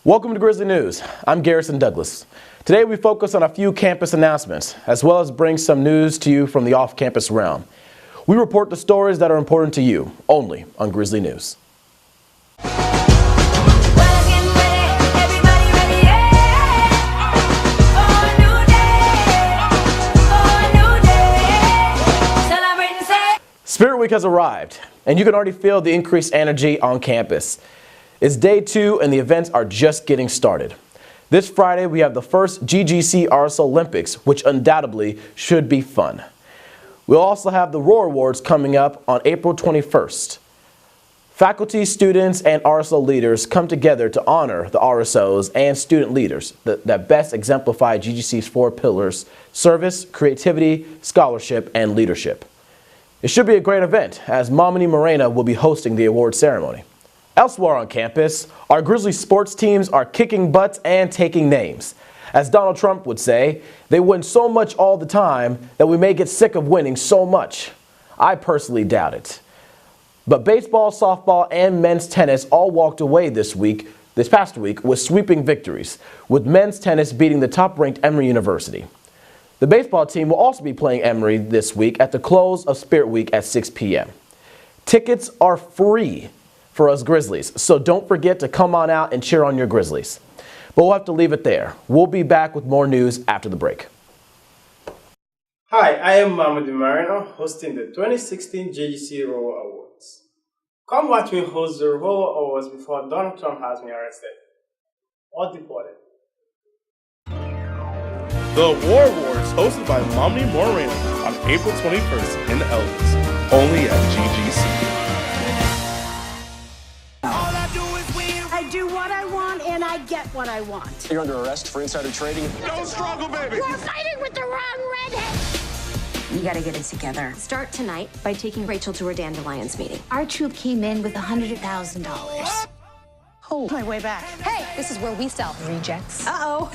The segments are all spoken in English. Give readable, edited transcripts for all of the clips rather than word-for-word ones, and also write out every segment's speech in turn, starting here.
Welcome to Grizzly News. I'm Garrison Douglas. Today we focus on a few campus announcements, as well as bring some news to you from the off-campus realm. We report the stories that are important to you, only on Grizzly News. Spirit Week has arrived, and you can already feel the increased energy on campus. It's day 2 and the events are just getting started. This Friday we have the first GGC RSO Olympics, which undoubtedly should be fun. We'll also have the Roar Awards coming up on April 21st. Faculty, students, and RSO leaders come together to honor the RSOs and student leaders that best exemplify GGC's 4 pillars: service, creativity, scholarship, and leadership. It should be a great event, as Mamani Morena will be hosting the award ceremony. Elsewhere on campus, our Grizzly sports teams are kicking butts and taking names. As Donald Trump would say, they win so much all the time that we may get sick of winning so much. I personally doubt it. But baseball, softball, and men's tennis all walked away this past week with sweeping victories, with men's tennis beating the top-ranked Emory University. The baseball team will also be playing Emory this week at the close of Spirit Week at 6 p.m. Tickets are free for us Grizzlies, so don't forget to come on out and cheer on your Grizzlies. But we'll have to leave it there. We'll be back with more news after the break. Hi, I am Mamadi Morena, hosting the 2016 JGC Roar Awards. Come watch me host the Roar Awards before Donald Trump has me arrested or deported. The War Awards, hosted by Mamani Morena on April 21st in Elvis, only at GGC. I do what I want and I get what I want. You're under arrest for insider trading. No struggle, baby! You're fighting with the wrong redhead. You gotta get it together. Start tonight by taking Rachel to her Dandelions meeting. Our troop came in with $100,000. Oh, my way back. Hey, this is where we sell rejects. Uh-oh.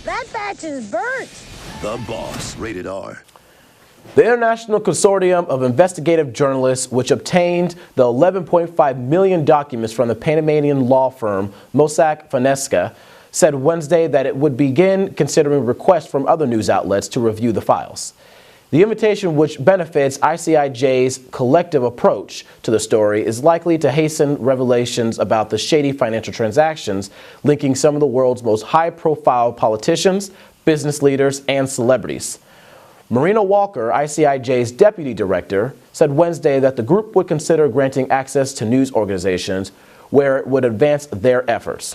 That batch is burnt. The Boss, rated R. The International Consortium of Investigative Journalists, which obtained the 11.5 million documents from the Panamanian law firm Mossack Fonseca, said Wednesday that it would begin considering requests from other news outlets to review the files. The invitation, which benefits ICIJ's collective approach to the story, is likely to hasten revelations about the shady financial transactions linking some of the world's most high-profile politicians, business leaders, and celebrities. Marina Walker, ICIJ's deputy director, said Wednesday that the group would consider granting access to news organizations where it would advance their efforts.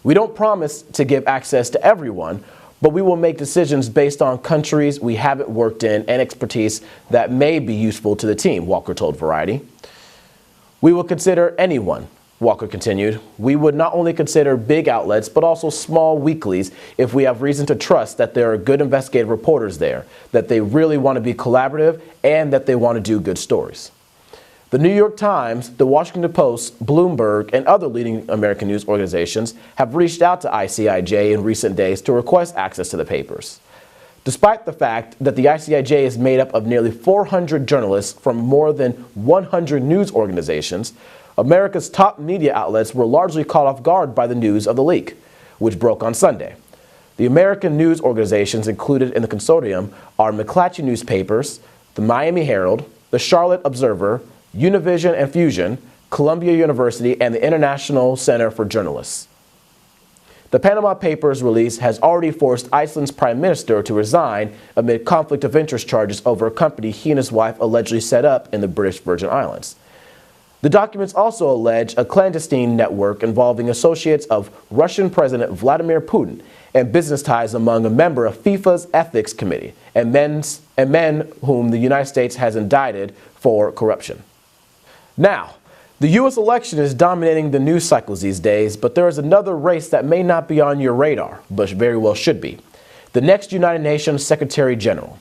We don't promise to give access to everyone, but we will make decisions based on countries we haven't worked in and expertise that may be useful to the team, Walker told Variety. We will consider anyone, Walker continued. We would not only consider big outlets, but also small weeklies if we have reason to trust that there are good investigative reporters there, that they really want to be collaborative, and that they want to do good stories. The New York Times, the Washington Post, Bloomberg, and other leading American news organizations have reached out to ICIJ in recent days to request access to the papers. Despite the fact that the ICIJ is made up of nearly 400 journalists from more than 100 news organizations, America's top media outlets were largely caught off guard by the news of the leak, which broke on Sunday. The American news organizations included in the consortium are McClatchy Newspapers, the Miami Herald, the Charlotte Observer, Univision and Fusion, Columbia University, and the International Center for Journalists. The Panama Papers release has already forced Iceland's prime minister to resign amid conflict of interest charges over a company he and his wife allegedly set up in the British Virgin Islands. The documents also allege a clandestine network involving associates of Russian President Vladimir Putin and business ties among a member of FIFA's ethics committee and men whom the United States has indicted for corruption. Now, the U.S. election is dominating the news cycles these days, but there is another race that may not be on your radar, but very well should be. The next United Nations Secretary General.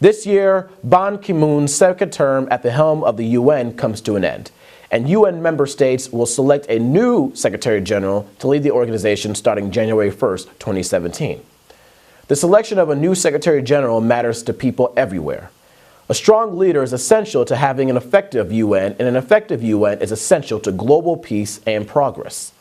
This year, Ban Ki-moon's second term at the helm of the UN comes to an end, and UN member states will select a new Secretary General to lead the organization starting January 1st, 2017. The selection of a new Secretary General matters to people everywhere. A A strong leader is essential to having an effective UN, and an effective UN is essential to global peace and progress.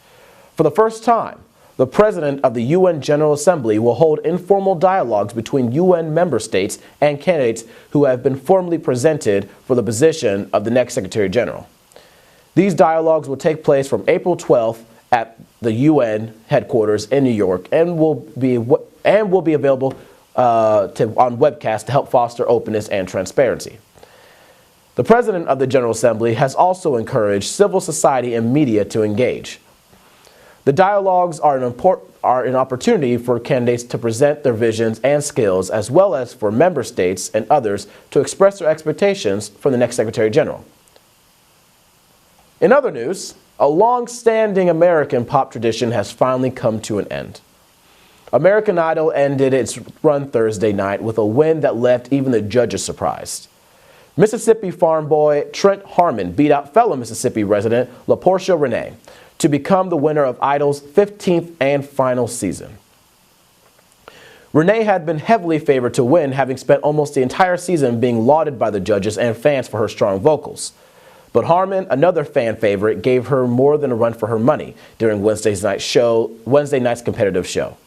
For the first time, the President of the UN General Assembly will hold informal dialogues between UN member states and candidates who have been formally presented for the position of the next Secretary General. These dialogues will take place from April 12th at the UN headquarters in New York and will be available on webcast to help foster openness and transparency. The President of the General Assembly has also encouraged civil society and media to engage. The dialogues are an opportunity for candidates to present their visions and skills, as well as for member states and others to express their expectations for the next Secretary General. In other news, a long-standing American pop tradition has finally come to an end. American Idol ended its run Thursday night with a win that left even the judges surprised. Mississippi farm boy Trent Harmon beat out fellow Mississippi resident LaPortia Renee to become the winner of Idol's 15th and final season. Renee had been heavily favored to win, having spent almost the entire season being lauded by the judges and fans for her strong vocals. But Harmon, another fan favorite, gave her more than a run for her money during Wednesday night's competitive show.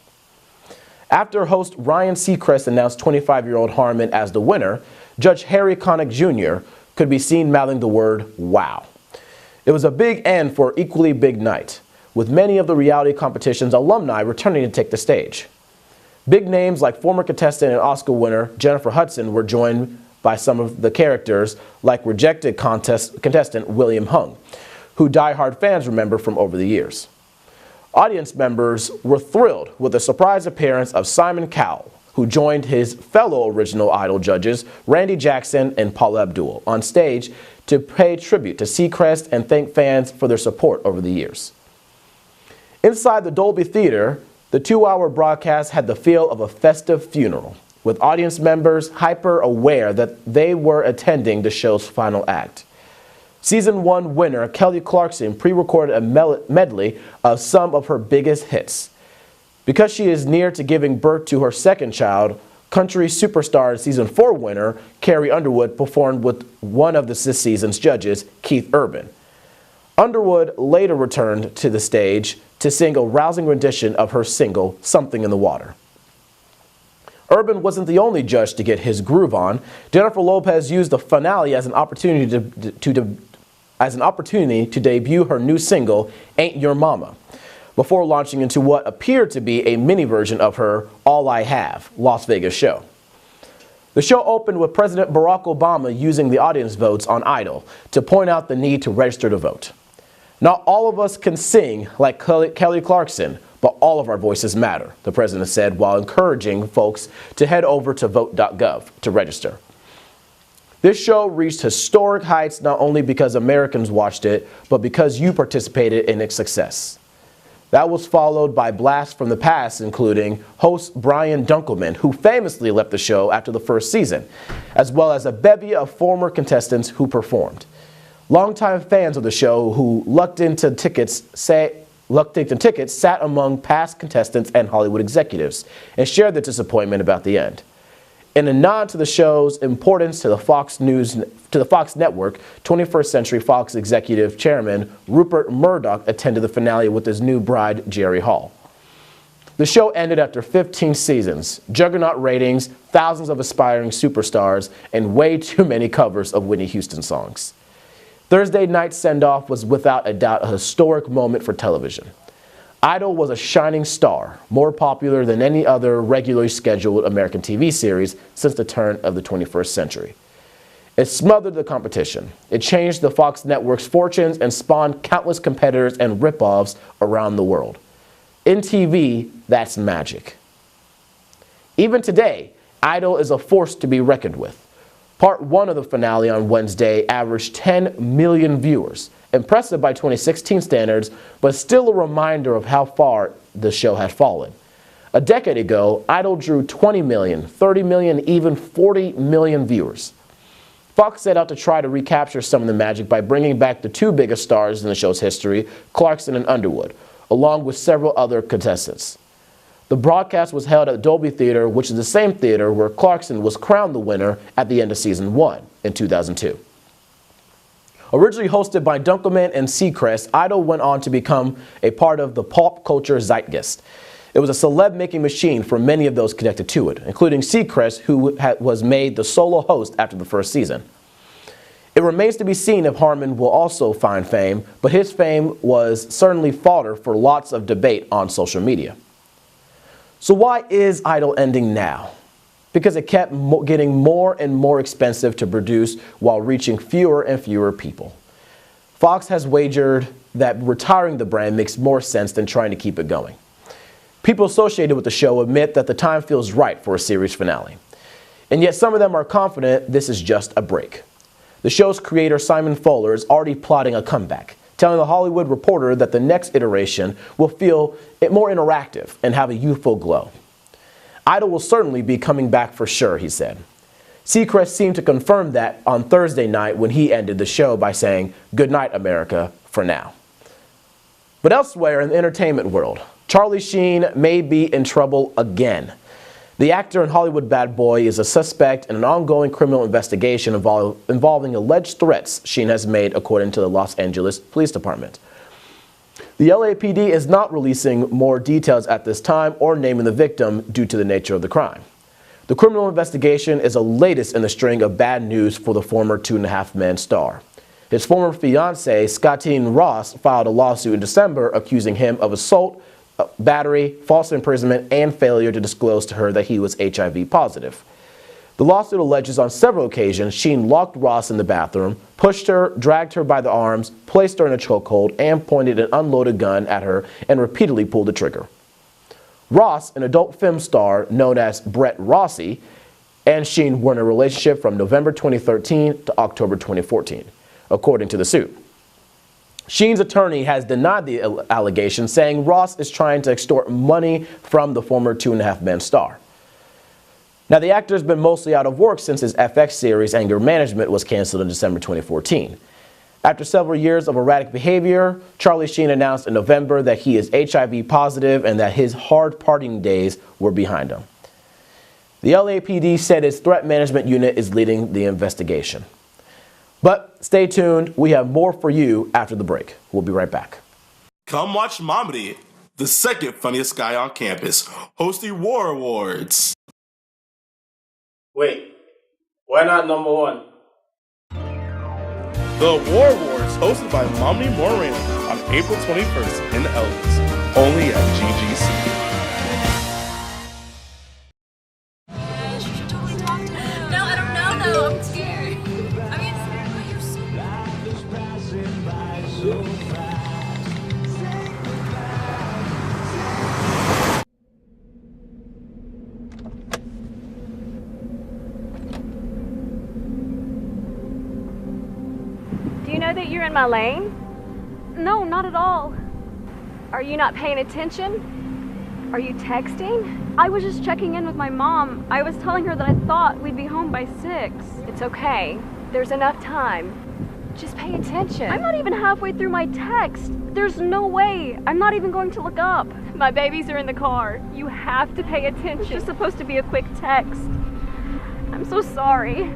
After host Ryan Seacrest announced 25-year-old Harmon as the winner, Judge Harry Connick Jr. could be seen mouthing the word, "Wow." It was a big end for an equally big night, with many of the reality competition's alumni returning to take the stage. Big names like former contestant and Oscar winner Jennifer Hudson were joined by some of the characters like rejected contestant William Hung, who die-hard fans remember from over the years. Audience members were thrilled with the surprise appearance of Simon Cowell, who joined his fellow original Idol judges, Randy Jackson and Paula Abdul, on stage to pay tribute to Seacrest and thank fans for their support over the years. Inside the Dolby Theater, the 2-hour broadcast had the feel of a festive funeral, with audience members hyper-aware that they were attending the show's final act. Season 1 winner Kelly Clarkson pre-recorded a medley of some of her biggest hits. Because she is near to giving birth to her second child, country superstar and Season 4 winner Carrie Underwood performed with one of this season's judges, Keith Urban. Underwood later returned to the stage to sing a rousing rendition of her single, Something in the Water. Urban wasn't the only judge to get his groove on. Jennifer Lopez used the finale as an opportunity to debut her new single, Ain't Your Mama, before launching into what appeared to be a mini version of her All I Have Las Vegas show. The show opened with President Barack Obama using the audience votes on Idol to point out the need to register to vote. Not all of us can sing like Kelly Clarkson, but all of our voices matter, the president said, while encouraging folks to head over to vote.gov to register. This show reached historic heights not only because Americans watched it, but because you participated in its success. That was followed by blasts from the past, including host Brian Dunkelman, who famously left the show after the first season, as well as a bevy of former contestants who performed. Longtime fans of the show who lucked into tickets sat among past contestants and Hollywood executives and shared their disappointment about the end. In a nod to the show's importance to the Fox network, 21st Century Fox executive chairman Rupert Murdoch attended the finale with his new bride, Jerry Hall. The show ended after 15 seasons, juggernaut ratings, thousands of aspiring superstars, and way too many covers of Whitney Houston songs. Thursday night's send-off was without a doubt a historic moment for television. Idol was a shining star, more popular than any other regularly scheduled American TV series since the turn of the 21st century. It smothered the competition. It changed the Fox network's fortunes and spawned countless competitors and rip-offs around the world. In TV, that's magic. Even today, Idol is a force to be reckoned with. Part 1 of the finale on Wednesday averaged 10 million viewers, impressive by 2016 standards, but still a reminder of how far the show had fallen. A decade ago, Idol drew 20 million, 30 million, even 40 million viewers. Fox set out to try to recapture some of the magic by bringing back the two biggest stars in the show's history, Clarkson and Underwood, along with several other contestants. The broadcast was held at Dolby Theater, which is the same theater where Clarkson was crowned the winner at the end of season 1 in 2002. Originally hosted by Dunkelman and Seacrest, Idol went on to become a part of the pop culture zeitgeist. It was a celeb-making machine for many of those connected to it, including Seacrest, who was made the solo host after the first season. It remains to be seen if Harmon will also find fame, but his fame was certainly fodder for lots of debate on social media. So why is Idol ending now? Because it kept getting more and more expensive to produce while reaching fewer and fewer people. Fox has wagered that retiring the brand makes more sense than trying to keep it going. People associated with the show admit that the time feels right for a series finale. And yet some of them are confident this is just a break. The show's creator, Simon Fuller, is already plotting a comeback, telling The Hollywood Reporter that the next iteration will feel more interactive and have a youthful glow. Idol will certainly be coming back for sure, he said. Seacrest seemed to confirm that on Thursday night when he ended the show by saying, "Good night, America, for now." But elsewhere in the entertainment world, Charlie Sheen may be in trouble again. The actor and Hollywood bad boy is a suspect in an ongoing criminal investigation involving alleged threats Sheen has made, according to the Los Angeles Police Department. The LAPD is not releasing more details at this time or naming the victim due to the nature of the crime. The criminal investigation is the latest in the string of bad news for the former Two and a Half Men star. His former fiancée, Scottine Ross, filed a lawsuit in December accusing him of assault, battery, false imprisonment, and failure to disclose to her that he was HIV positive. The lawsuit alleges on several occasions Sheen locked Ross in the bathroom, pushed her, dragged her by the arms, placed her in a chokehold, and pointed an unloaded gun at her and repeatedly pulled the trigger. Ross, an adult film star known as Brett Rossi, and Sheen were in a relationship from November 2013 to October 2014, according to the suit. Sheen's attorney has denied the allegation, saying Ross is trying to extort money from the former Two and a Half Men star. Now, the actor has been mostly out of work since his FX series Anger Management was canceled in December 2014. After several years of erratic behavior, Charlie Sheen announced in November that he is HIV positive and that his hard partying days were behind him. The LAPD said its threat management unit is leading the investigation. But stay tuned, we have more for you after the break. We'll be right back. Come watch Momedy, the second funniest guy on campus, host the War Awards. Wait, why not number 1? The War Awards, hosted by Momedy Moreno on April 21st in Elvis, only at GGC. No, I don't know though. I'm scared. I mean, you're so... Do you know that you're in my lane? No, not at all. Are you not paying attention? Are you texting? I was just checking in with my mom. I was telling her that I thought we'd be home by 6. It's okay. There's enough time. Just pay attention. I'm not even halfway through my text. There's no way. I'm not even going to look up. My babies are in the car. You have to pay attention. It's just supposed to be a quick text. I'm so sorry.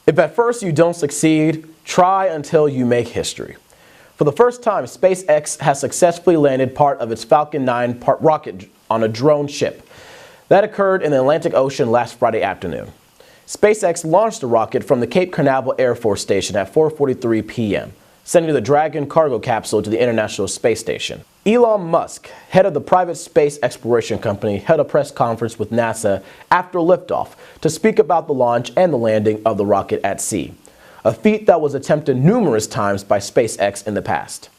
If at first you don't succeed, try until you make history. For the first time, SpaceX has successfully landed part of its Falcon 9 rocket on a drone ship. That occurred in the Atlantic Ocean last Friday afternoon. SpaceX launched the rocket from the Cape Canaveral Air Force Station at 4:43 p.m., sending the Dragon cargo capsule to the International Space Station. Elon Musk, head of the private space exploration company, held a press conference with NASA after liftoff to speak about the launch and the landing of the rocket at sea, a feat that was attempted numerous times by SpaceX in the past.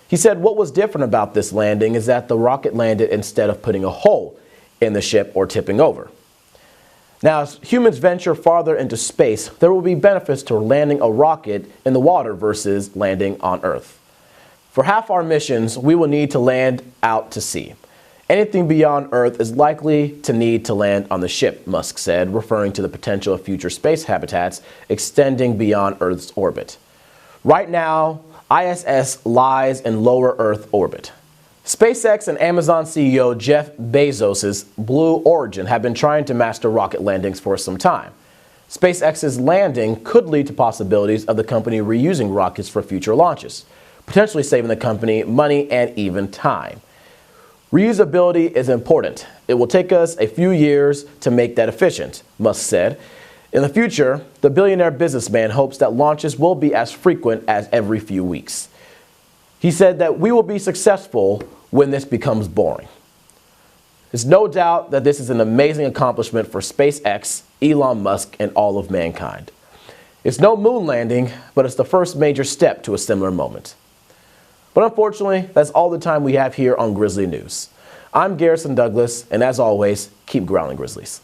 He said what was different about this landing is that the rocket landed instead of putting a hole in the ship or tipping over. Now, as humans venture farther into space, there will be benefits to landing a rocket in the water versus landing on Earth. For half our missions, we will need to land out to sea. Anything beyond Earth is likely to need to land on the ship, Musk said, referring to the potential of future space habitats extending beyond Earth's orbit. Right now, ISS lies in lower Earth orbit. SpaceX and Amazon CEO Jeff Bezos' Blue Origin have been trying to master rocket landings for some time. SpaceX's landing could lead to possibilities of the company reusing rockets for future launches, potentially saving the company money and even time. Reusability is important. It will take us a few years to make that efficient, Musk said. In the future, the billionaire businessman hopes that launches will be as frequent as every few weeks. He said that we will be successful when this becomes boring. There's no doubt that this is an amazing accomplishment for SpaceX, Elon Musk, and all of mankind. It's no moon landing, but it's the first major step to a similar moment. But unfortunately, that's all the time we have here on Grizzly News. I'm Garrison Douglas, and as always, keep growling, Grizzlies.